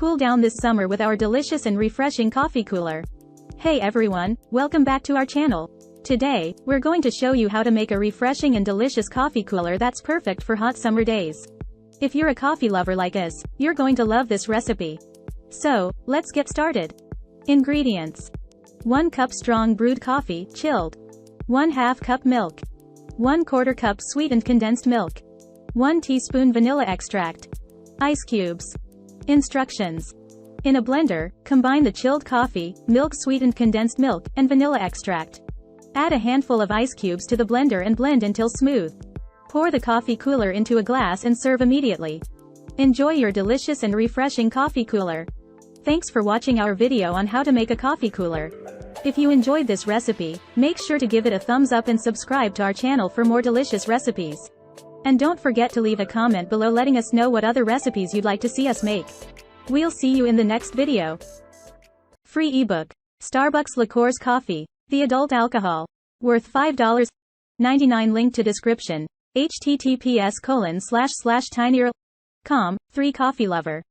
cool down this summer with our delicious and refreshing coffee cooler. Hey everyone, welcome back to our channel. Today, we're going to show you how to make a refreshing and delicious coffee cooler that's perfect for hot summer days. If you're a coffee lover like us, you're going to love this recipe. So, let's get started. Ingredients: 1 cup strong brewed coffee, chilled. 1/2 cup milk. 1/4 cup sweetened condensed milk. 1 teaspoon vanilla extract. Ice cubes. Instructions. In a blender, combine the chilled coffee, milk, sweetened condensed milk, and vanilla extract. Add a handful of ice cubes to the blender and blend until smooth. Pour the coffee cooler into a glass and serve immediately. Enjoy your delicious and refreshing coffee cooler. Thanks for watching our video on how to make a coffee cooler. If you enjoyed this recipe, make sure to give it a thumbs up and subscribe to our channel for more delicious recipes. And don't forget to leave a comment below letting us know what other recipes you'd like to see us make. We'll see you in the next video. Free ebook. Starbucks Liqueurs Coffee. The adult alcohol. Worth $5.99. Link to description. https://tinyurl.com. 3 Coffee Lover.